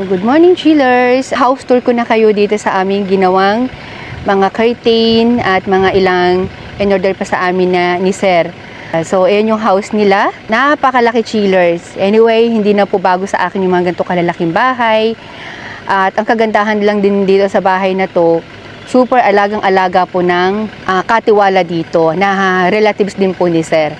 Good morning, chillers! House tour ko na kayo dito sa aming ginawang mga curtain at mga ilang in-order pa sa amin ni Sir. So, ayan yung house nila. Napakalaki, chillers. Anyway, hindi na po bago sa akin yung mga ganito kalalaking bahay. At ang kagandahan lang din dito sa bahay na to, super alagang-alaga po ng katiwala dito na relatives din po ni Sir.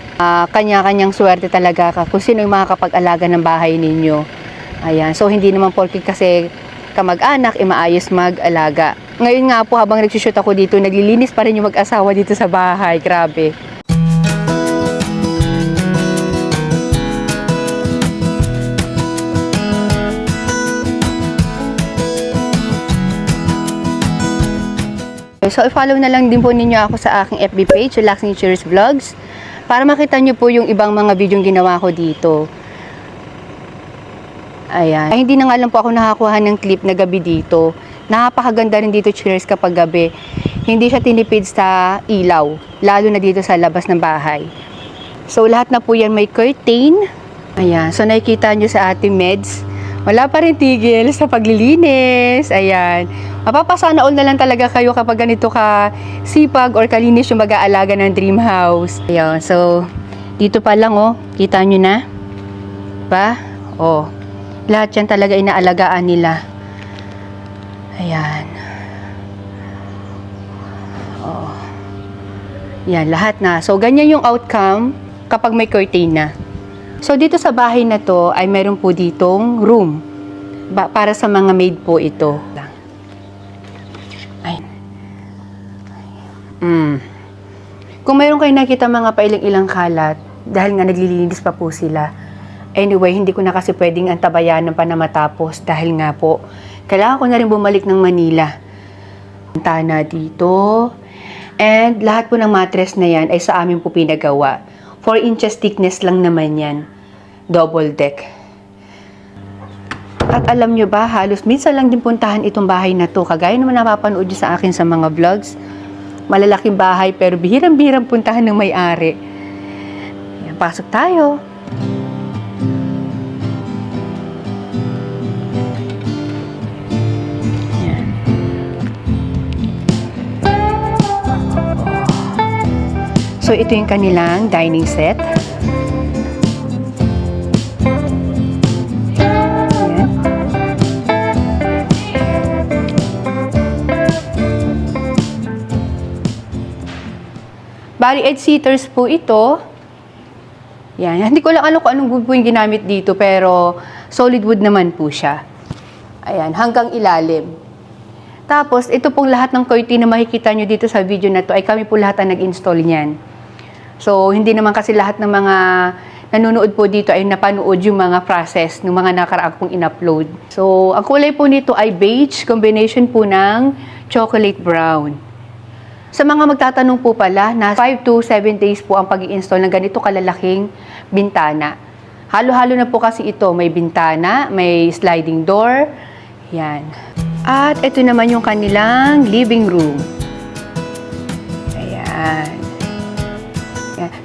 Kanya-kanyang swerte talaga kung sino yung makakapag-alaga ng bahay ninyo. Ayan, so hindi naman porke kasi kamag-anak, maayos mag-alaga. Ngayon nga po, habang nagsushoot ako dito, naglilinis pa rin yung mag-asawa dito sa bahay. Grabe. So, i-follow na lang din po ninyo ako sa aking FB page, Relaxing Cheers Vlogs, para makita nyo po yung ibang mga video ginawa ko dito. Ayan. Ay, hindi na nga lang po ako nakakuha ng clip na gabi dito. Napakaganda rin dito, cheers, kapag gabi. Hindi siya tinipid sa ilaw, lalo na dito sa labas ng bahay. So, lahat na po yan may curtain. Ayan. So, nakikita nyo sa ating meds. Wala pa rin tigil sa paglilinis. Ayan. Mapapasana all na lang talaga kayo kapag ganito ka sipag or kalinis yung mag-aalaga ng dream house. Ayan. So, dito pa lang, oh. Kita nyo na? Ba? Oh. Lahat yan talaga inaalagaan nila. Ayan. Oh. Yan, lahat na. So, ganyan yung outcome kapag may curtain na. So, dito sa bahay na to ay meron po ditong room. Para sa mga maid po ito. Ay. Kung mayroon kayo nakita mga pailang-ilang kalat, dahil nga naglilinis pa po sila. Anyway, hindi ko na kasi pwedeng antabayanan pa na matapos dahil nga po, kailangan ko na rin bumalik ng Manila. Tana dito. And lahat po ng mattress na yan ay sa amin po pinagawa. 4 inches thickness lang naman yan. Double deck. At alam nyo ba, halos minsan lang din puntahan itong bahay na to. Kagaya naman napapanood nyo sa akin sa mga vlogs. Malalaking bahay pero bihirang-bihirang puntahan ng may-ari. Yan, pasok tayo. So, ito yung kanilang dining set. Ayan. Bali, 8 seaters po ito. Yan. Hindi ko lang alam kung anong wood po yung ginamit dito, pero solid wood naman po siya. Ayan, hanggang ilalim. Tapos, ito pong lahat ng curtain na makikita nyo dito sa video na to ay kami po lahat ang nag-install niyan. So, hindi naman kasi lahat ng mga nanonood po dito ay napanood yung mga process ng mga nakaraang kong in-upload. So, ang kulay po nito ay beige, combination po ng chocolate brown. Sa mga magtatanong po pala, na 5 to 7 days po ang pag-i-install ng ganito kalalaking bintana. Halo-halo na po kasi ito. May bintana, may sliding door. Yan. At ito naman yung kanilang living room. Ayan.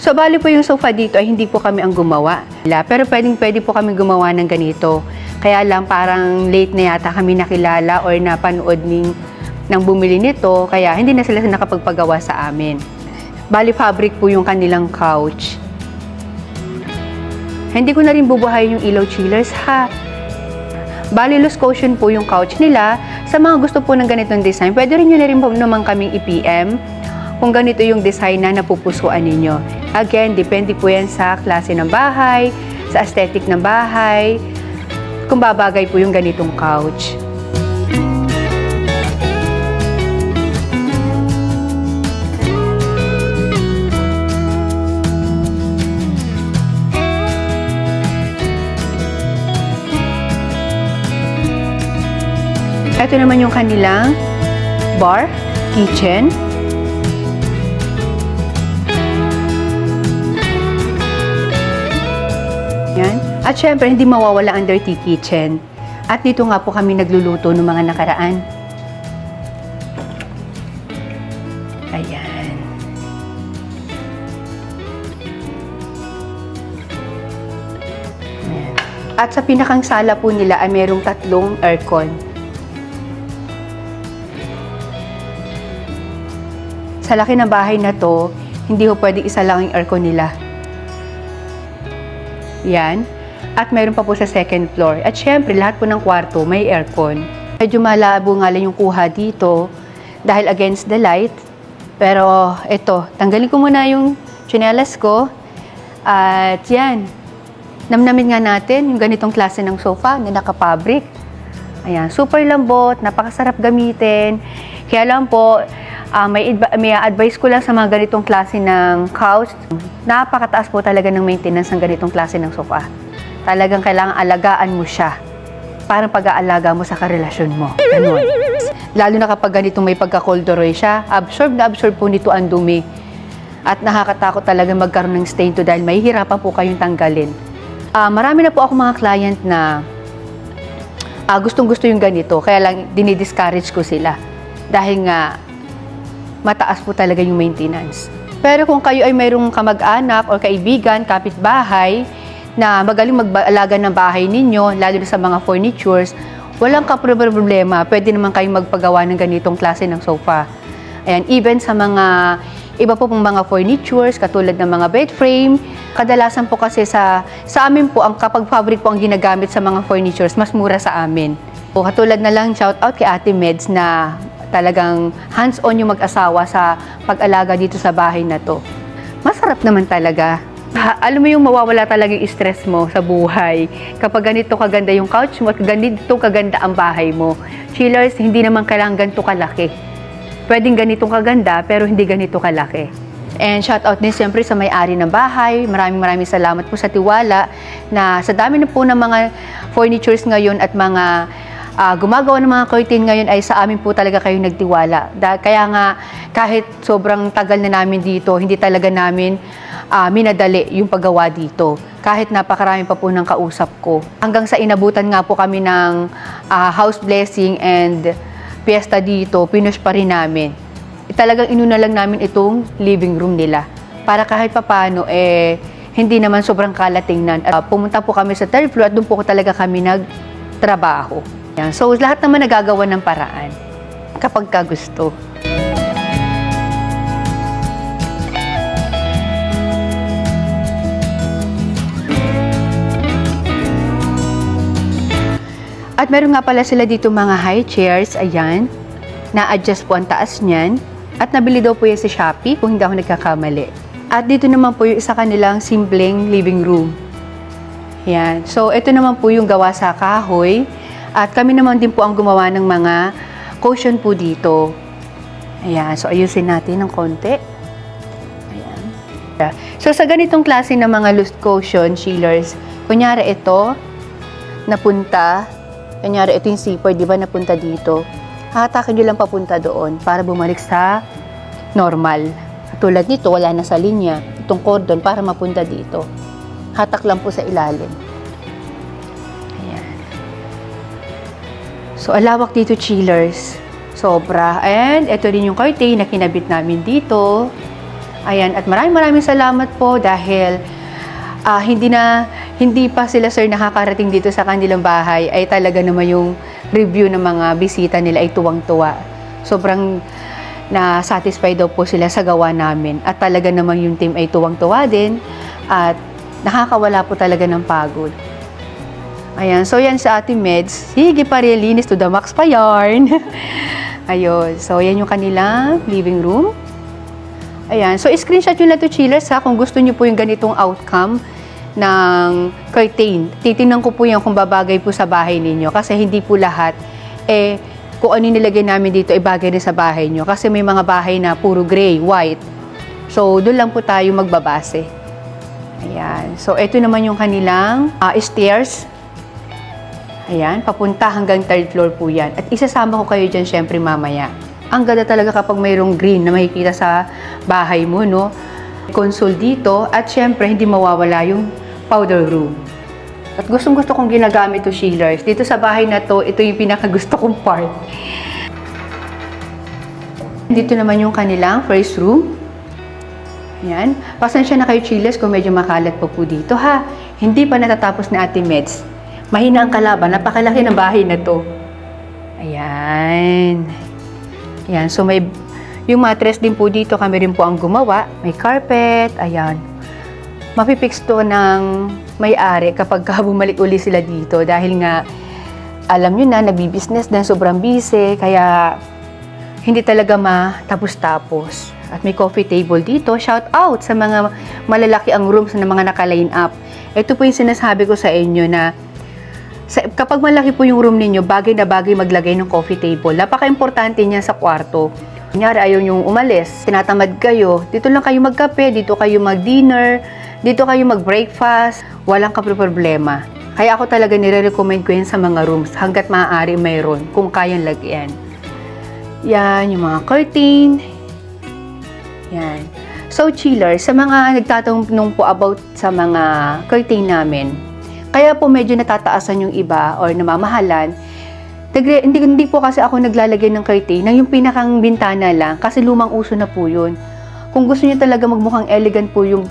So, bali po yung sofa dito ay hindi po kami ang gumawa. Pero pwede po kami gumawa ng ganito. Kaya lang parang late na yata kami nakilala or napanood ng bumili nito. Kaya hindi na sila nakapagpagawa sa amin. Bali fabric po yung kanilang couch. Hindi ko na rin bubuhayin yung ilaw, chillers, ha. Bali loose cushion po yung couch nila. Sa mga gusto po ng ganitong design, pwede rin nyo na rin po naman kaming i-PM kung ganito yung design na napupusuan ninyo. Again, depende po yan sa klase ng bahay, sa aesthetic ng bahay, kung babagay po yung ganitong couch. Ito naman yung kanilang bar, kitchen. Yan. At syempre, hindi mawawala ang dirty kitchen. At dito nga po kami nagluluto ng mga nakaraan. Ayan. Ayan. At sa pinakang sala po nila ay merong 3 aircon. Sa laki ng bahay na to, hindi ho pwedeng isa lang ang aircon nila. Yan. At meron pa po sa second floor. At syempre, lahat po ng kwarto may aircon. Medyo malabo nga lang yung kuha dito dahil against the light. Pero ito, tanggalin ko muna yung tsinelas ko. At yan. Namnamin nga natin yung ganitong klase ng sofa na naka-fabric. Ayan, super lambot, napakasarap gamitin. Kaya lang po, may advice ko lang sa mga ganitong klase ng couch. Napakataas po talaga ng maintenance ng ganitong klase ng sofa. Talagang kailangan alagaan mo siya. Parang pag-aalaga mo sa karelasyon mo. Ganun. Lalo na kapag ganitong may pagka-corduroy siya, absorb na absorb po nito ang dumi. At nakakatakot talaga magkaroon ng stain to dahil mahihirapan po kayong tanggalin. Marami na po ako mga client na gustong-gusto yung ganito, kaya lang dinidiscourage ko sila. Dahil nga, mataas po talaga yung maintenance. Pero kung kayo ay mayroong kamag-anak o kaibigan, kapitbahay, na magaling mag-alaga ng bahay ninyo, lalo na sa mga furnitures, walang problema. Pwede naman kayong magpagawa ng ganitong klase ng sofa. Ayan, even sa mga iba po pong mga furnitures, katulad ng mga bed frame, kadalasan po kasi sa amin po, kapag fabric po ang ginagamit sa mga furnitures, mas mura sa amin. O katulad na lang, shout out kay Ate Meds na talagang hands-on yung mag-asawa sa pag-alaga dito sa bahay na to. Masarap naman talaga. Alam mo yung mawawala talaga yung stress mo sa buhay. Kapag ganito kaganda yung couch mo at ganito kaganda ang bahay mo. Chillers, hindi naman kailangan ganito kalaki. Pwedeng ganitong kaganda pero hindi ganito kalaki. And shout out din siyempre sa may-ari ng bahay. Maraming salamat po sa tiwala na sa dami na po ng mga furnitures ngayon at mga gumagawa ng mga curtain ngayon ay sa amin po talaga kayo nagtiwala. Kaya nga kahit sobrang tagal na namin dito, hindi talaga namin minadali yung paggawa dito. Kahit napakarami pa po ng kausap ko. Hanggang sa inabutan nga po kami ng house blessing and fiesta dito, pinush pa rin namin. Talagang inuna lang namin itong living room nila. Para kahit papano, hindi naman sobrang kalatingnan. At pumunta po kami sa 3rd floor at doon po talaga kami nagtrabaho. Yan. So, lahat naman nagagawa ng paraan kapag ka gusto. At meron nga pala sila dito mga high chairs, ayan, na-adjust po ang taas niyan. At nabili daw po yan sa Shopee kung hindi ako nagkakamali. At dito naman po yung isa kanilang simpleng living room. Ayan. So, ito naman po yung gawa sa kahoy. At kami naman din po ang gumawa ng mga cushion po dito. Ayan. So, ayusin natin ng konti. Ayan. So, sa ganitong klase ng mga loose cushion, chillers, kunyari ito, napunta, kunyari ito yung zipper, di ba napunta dito, hatakin nyo lang papunta doon para bumalik sa normal. Tulad nito, wala na sa linya. Itong cordon para mapunta dito. Hatak lang po sa ilalim. Ayan. So, alawak dito, chillers. Sobra. And ito rin yung curtain na kinabit namin dito. Ayan. At maraming salamat po dahil hindi pa sila sir nakakarating dito sa kanilang bahay ay talaga naman yung review ng mga bisita nila ay tuwang-tuwa. Sobrang na-satisfy daw po sila sa gawa namin. At talaga naman yung team ay tuwang-tuwa din at nakakawala po talaga ng pagod. Ayan, so yan sa Ate Meds. Sige pa rin, linis to the max pa yarn. Ayun, so yan yung kanilang living room. Ayan, so screenshot nyo na to, chillers, ha, kung gusto nyo po yung ganitong outcome ng curtain. Titingnan ko po yan kung babagay po sa bahay ninyo kasi hindi po lahat kung ano nilagay namin dito ay bagay rin sa bahay nyo kasi may mga bahay na puro gray, white. So, doon lang po tayo magbabase. Ayan. So, ito naman yung kanilang stairs. Ayan, papunta hanggang 3rd floor po yan. At isasama ko kayo dyan syempre mamaya. Ang ganda talaga kapag mayroong green na makikita sa bahay mo, no? Console dito at syempre hindi mawawala yung powder room. At gustong-gusto kong ginagamit to, chillers. Dito sa bahay na to, ito yung pinakagusto kong part. Dito naman yung kanilang first room. Ayan. Pasensya na kayo, chillers, kung medyo makalat po dito, ha. Hindi pa natatapos na Ate Meds. Mahina ang kalaban. Napakalaki ng bahay na to. Ayan. Ayan. So, yung mattress din po dito, kami rin po ang gumawa. May carpet. Ayan. Mapipix to ng may-ari kapag bumalik uli sila dito. Dahil nga, alam nyo na, nagbi-business na sobrang busy. Kaya, hindi talaga matapos-tapos. At may coffee table dito. Shout out sa mga malalaki ang rooms na mga naka-line up. Ito po yung sinasabi ko sa inyo na kapag malaki po yung room ninyo, bagay na bagay maglagay ng coffee table. Napaka-importante niya sa kwarto. Kunyari, ayaw yung umalis, tinatamad kayo, dito lang kayo magkape, dito kayo mag-dinner, dito kayo mag-breakfast, walang problema. Kaya ako talaga nire-recommend ko yan sa mga rooms hanggat maaari mayroon kung kayang lagyan. Yan, yung mga curtain. Yan. So, chillers, sa mga nagtatanong po about sa mga curtain namin, kaya po medyo natataasan yung iba or namamahalan, hindi po kasi ako naglalagay ng curtain ng yung pinakang bintana lang kasi lumang uso na po yun. Kung gusto niyo talaga magmukhang elegant po yung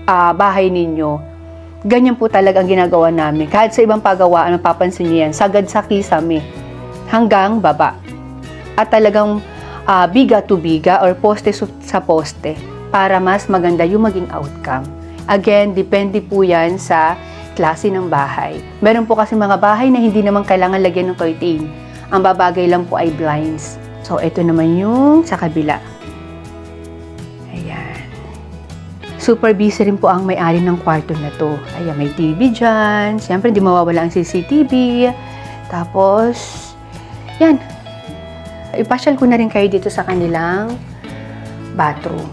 bahay ninyo, ganyan po talaga ang ginagawa namin. Kahit sa ibang pagawaan, mapapansin niyo yan, sagad sa kisame hanggang baba. At talagang biga to biga or poste sa poste para mas maganda yung maging outcome. Again, depende po yan sa klase ng bahay. Meron po kasi mga bahay na hindi naman kailangan lagyan ng curtain. Ang babagay lang po ay blinds. So, ito naman yung sa kabila. Ayan. Super busy rin po ang may-ari ng kwarto na to. Ayan, may TV dyan. Siyempre, hindi mawawala ang CCTV. Tapos, yan. Ipasyal ko na rin kayo dito sa kanilang bathroom.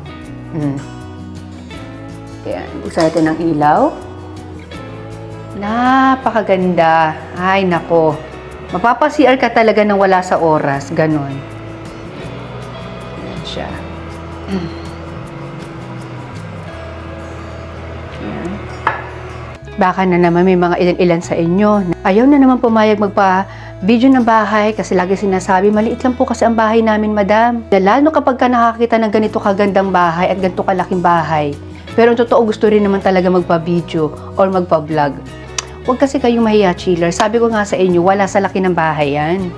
Ayan, buksan natin ng ilaw. Napakaganda. Ay, nako. Mapapa-CR ka talaga nang wala sa oras. Ganon. Ayan siya. Ayan. Baka na naman may mga ilan-ilan sa inyo. Ayaw na naman pumayag magpa-video ng bahay kasi lagi sinasabi, maliit lang po kasi ang bahay namin, madam. Lalo kapag ka nakakita ng ganito kagandang bahay at ganito kalaking bahay. Pero totoo, gusto rin naman talaga magpa-video or magpa-vlog. Huwag kasi kayong mahiya, chiller. Sabi ko nga sa inyo, wala sa laki ng bahay yan.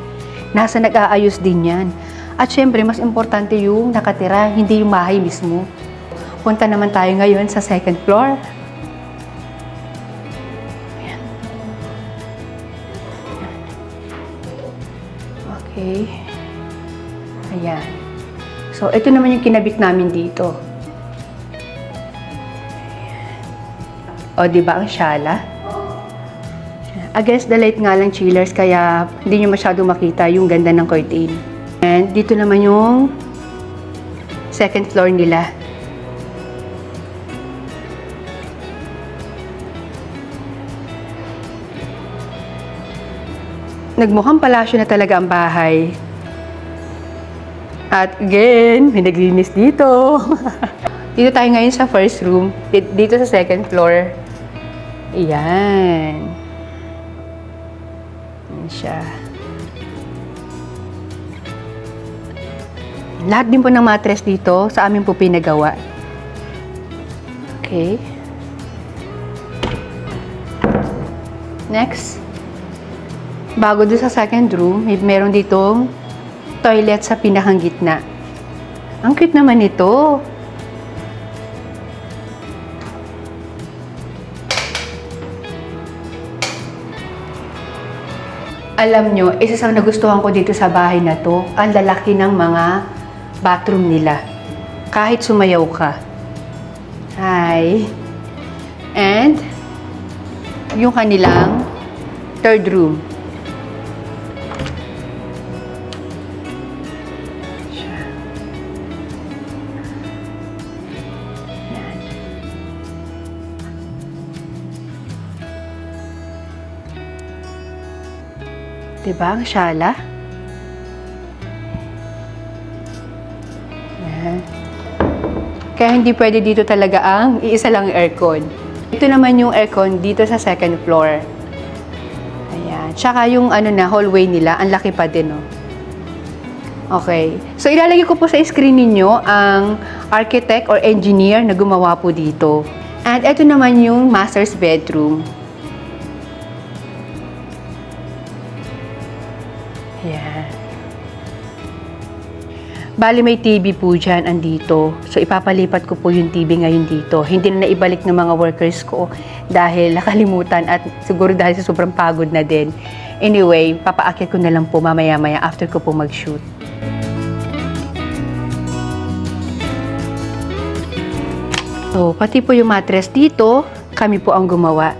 Nasa nag-aayos din yan. At syempre, mas importante yung nakatira, hindi yung bahay mismo. Punta naman tayo ngayon sa second floor. Ayan. Okay. Ayan. So, ito naman yung kinabit namin dito. O, diba ang shala? Against the light nga lang, chillers, kaya hindi nyo masyado makita yung ganda ng curtain. And dito naman yung second floor nila. Nagmukhang palasyo na talaga ang bahay. At again, may naglinis dito. Dito tayo ngayon sa first room. Dito sa second floor. Ayan. Ayan siya. Lahat din po ng mattress dito sa amin po pinagawa. Okay. Next. Bago doon sa second room, meron ditong toilet sa pinakang gitna. Ang cute naman ito. Alam nyo, isa sa nagustuhan ko dito sa bahay na to, ang lalaki ng mga bathroom nila. Kahit sumayaw ka. Hi. And, yung kanilang third room. Diba ang shala? Yan. Kaya hindi pwede dito talaga ang iisa lang aircon. Ito naman yung aircon dito sa second floor. Ayan. Tsaka yung hallway nila, ang laki pa din, oh. Okay. So, ilalagay ko po sa screen ninyo ang architect or engineer na gumawa po dito. And ito naman yung master's bedroom. Ayan. Bali may TV po dyan, andito. So ipapalipat ko po yung TV ngayon dito. Hindi na naibalik ng mga workers ko dahil nakalimutan at siguro dahil sa sobrang pagod na din. Anyway, papaakyat ko na lang po mamaya-maya after ko po mag-shoot. So, pati po yung mattress dito, kami po ang gumawa.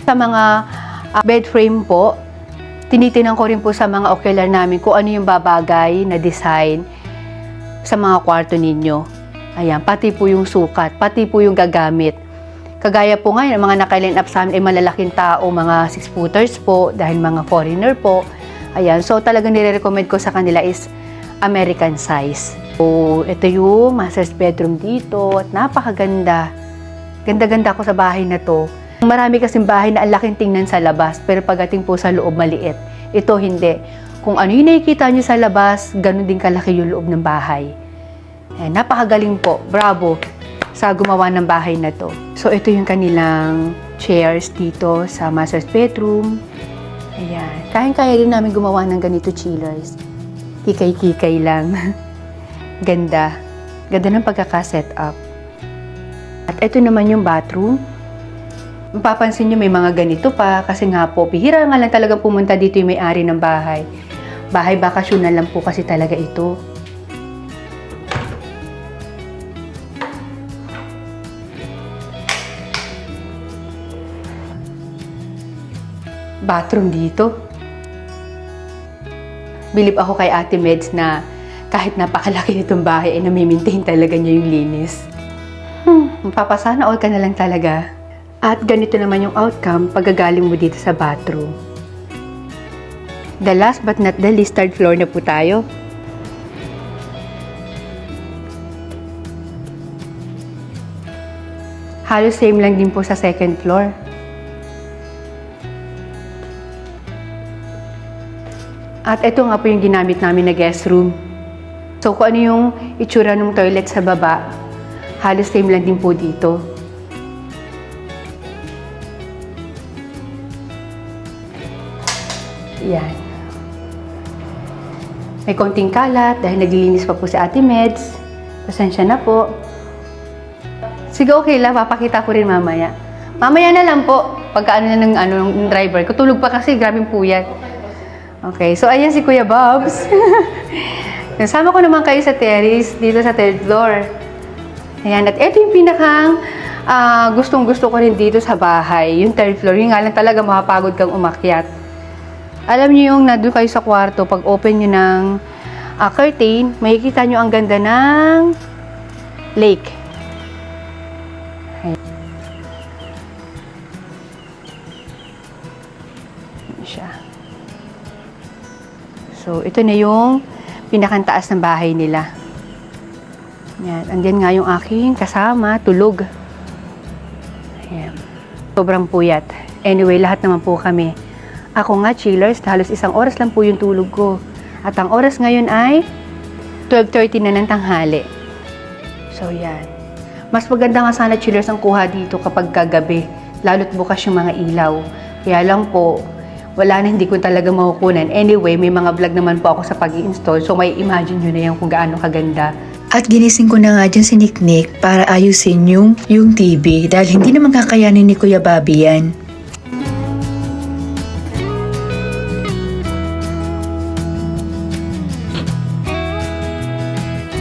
Sa mga bed frame po, tinitinan ko rin po sa mga ocular namin kung ano yung babagay na design sa mga kwarto ninyo. Ayan, pati po yung sukat, pati po yung gagamit. Kagaya po ngayon, mga naka-line up sa amin ay malalaking tao, mga 6-footers po, dahil mga foreigner po. Ayan, so talagang nire-recommend ko sa kanila is American size. So, ito yung master's bedroom dito at napakaganda. Ganda-ganda ako sa bahay na to. Marami kasing bahay na ang laking tingnan sa labas, pero pagdating po sa loob, maliit. Ito hindi. Kung ano yung nakikita nyo sa labas, ganun din kalaki yung loob ng bahay. Ayan, napakagaling po. Bravo sa gumawa ng bahay na to. So, ito yung kanilang chairs dito sa master's bedroom. Ayan. Kaya-kaya din namin gumawa ng ganito chillers. Kikay-kikay lang. Ganda. Ganda ng pagkaka-set up. At ito naman yung bathroom. Mapapansin nyo may mga ganito pa kasi nga po, bihira nga lang talaga pumunta dito yung may-ari ng bahay. Bahay bakasyon na lang po kasi talaga ito. Bathroom dito. Bilib ako kay Ate Meds na kahit napakalaki nitong bahay ay nami-maintain talaga niya yung linis. Mapapasana all ka na lang talaga. At ganito naman yung outcome pagkagaling mo dito sa bathroom. The last but not the least, third floor na po tayo. Halos same lang din po sa second floor. At ito nga po yung ginamit namin na guest room. So kung ano yung itsura ng toilet sa baba, halos same lang din po dito. Yan. May konting kalat dahil naglilinis pa po si Ate Meds. Pasensya na po. Sige, okay lang. Papakita ko rin mamaya. Mamaya na lang po. Pagka ano na ng driver. Kutulog pa kasi. Grabing puyat. Okay. So, ayan si Kuya Bobs. Nasama ko naman kayo sa terrace dito sa third floor. Ayan. At ito yung pinakang gustong-gusto ko rin dito sa bahay. Yung third floor. Yung nga lang talaga makapagod kang umakyat. Alam niyo yung nandun kayo sa kwarto, pag open nyo ng curtain, makikita nyo ang ganda ng lake. Ayan siya. So, ito na yung pinakantaas ng bahay nila. Ayan. Andyan nga yung aking kasama, tulog. Ayan. Sobrang puyat. Anyway, lahat naman po kami. Ako nga, chillers, halos 1 oras lang po yung tulog ko. At ang oras ngayon ay 12:30 na ng tanghali. So, yan. Mas maganda nga sana, chillers, ang kuha dito kapag kagabi. Lalo't bukas yung mga ilaw. Kaya lang po, wala na, hindi ko talaga makukunan. Anyway, may mga vlog naman po ako sa pag-i-install. So, may imagine nyo na yan kung gaano kaganda. At ginising ko na nga dyan si Niknik para ayusin yung TV dahil hindi naman kakayanin ni Kuya Bobby yan.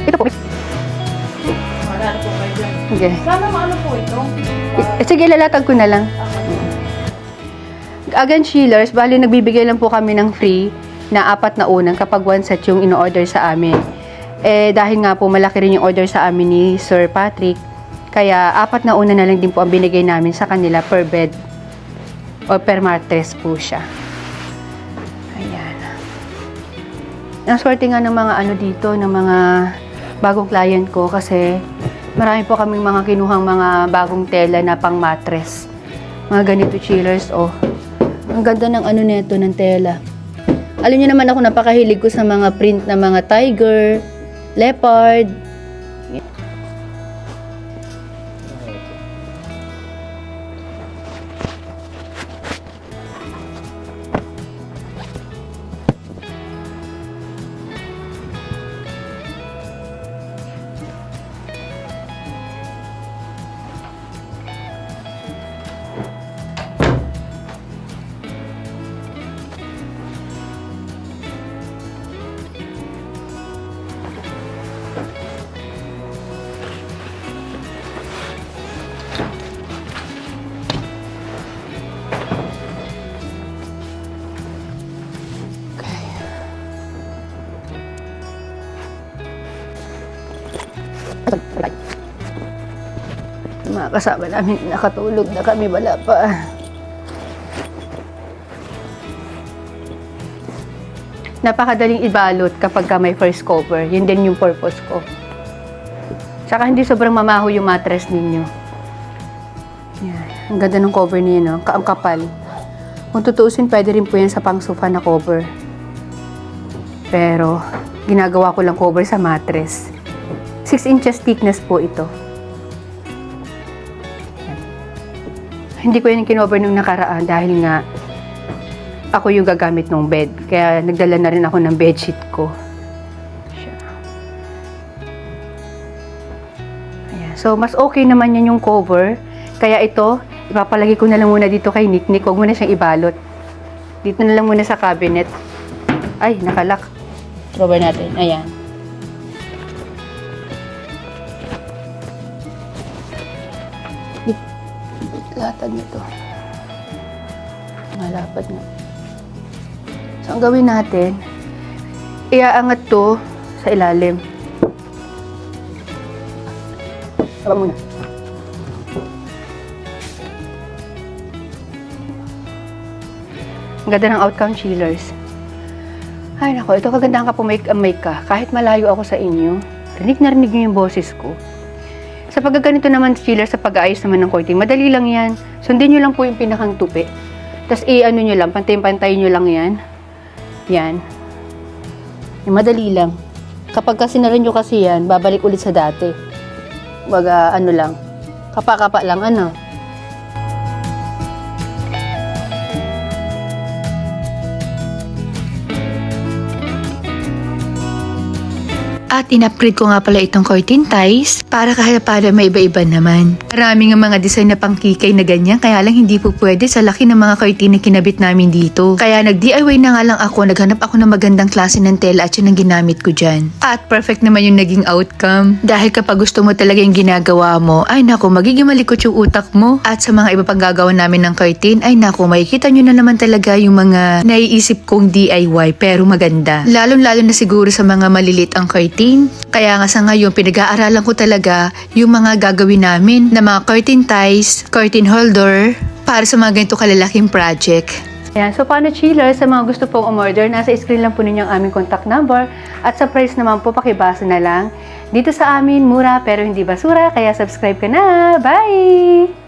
Ito po. Okay. Sana maano po ito? Sige, lalatag ko na lang. Again, chillers, bali nagbibigay lang po kami ng free na 4 na unang kapag one set yung ino-order sa amin. Dahil nga po malaki rin yung order sa amin ni Sir Patrick, kaya 4 na una na lang din po ang binigay namin sa kanila per bed o per mattress po siya. Ayan. Ang swerte nga ng mga dito, ng mga bagong client ko kasi marami po kaming mga kinuhang mga bagong tela na pang mattress. Mga ganito chillers, oh. Ang ganda ng neto ng tela. Alam niyo naman ako, napakahilig ko sa mga print na mga tiger, leopard. Yung mga kasama namin, nakatulog na kami, wala pa. Napakadaling ibalot kapag ka may first cover. Yun din yung purpose ko. Tsaka hindi sobrang mamaho yung mattress ninyo. Yan. Ang ganda ng cover niya, no? Ang kapal. Kung tutuusin, pwede rin po yan sa pang-sofa na cover. Pero, ginagawa ko lang cover sa mattress. 6 inches thickness po ito. Yan. Hindi ko yan kinover nung nakaraan dahil nga ako yung gagamit ng bed. Kaya nagdala na rin ako ng bedsheet ko. Siya. Ayan. So, mas okay naman yan yung cover. Kaya ito, ipapalagay ko na lang muna dito kay Niknik. Huwag mo na siyang ibalot. Dito na lang muna sa cabinet. Ay, nakalak. Drawer natin. Ayan. Latag nito. Malapad na. So, ang gawin natin, iaangat to sa ilalim. Habang muna. Ang ganda ng outcome chillers. Ay nako, ito kagandahan ka make ka. Kahit malayo ako sa inyo, rinig na rinig niyo yung boses ko. Sa pagkaganito naman chiller, sa pag-aayos naman ng curtain, madali lang yan. Sundin nyo lang po yung pinakang tupi. Tapos i-ano nyo lang, pantay-pantay nyo lang yan. Yan. Yung madali lang. Kapag kasi na rin nyo kasi yan, babalik ulit sa dati. Baga, ano lang. Kapa-kapa lang, ano. At in-upgrade ko nga pala itong curtain ties para kahit paano may iba-iba naman. Maraming ang mga design na pangkikay na ganyan, kaya lang hindi po pwede sa laki ng mga curtain na kinabit namin dito. Kaya nag-DIY na nga lang ako, naghanap ako ng magandang klase ng tela at yun ang ginamit ko dyan. At perfect naman yung naging outcome. Dahil kapag gusto mo talaga yung ginagawa mo, ay naku, magiging malikot yung utak mo. At sa mga iba pang gagawa namin ng curtain, ay naku, makikita nyo na naman talaga yung mga naiisip kong DIY pero maganda. Lalo-lalo na siguro sa mga malilit ang curtain. Kaya nga sa ngayon, pinag-aaralan ko talaga yung mga gagawin namin na mga curtain ties, curtain holder, para sa mga ganito kalalaking project. Ayan, so paano chiller, sa mga gusto pong umorder, nasa screen lang po ninyo ang aming contact number at sa price naman po pakibasa na lang. Dito sa amin, mura pero hindi basura, kaya subscribe ka na. Bye!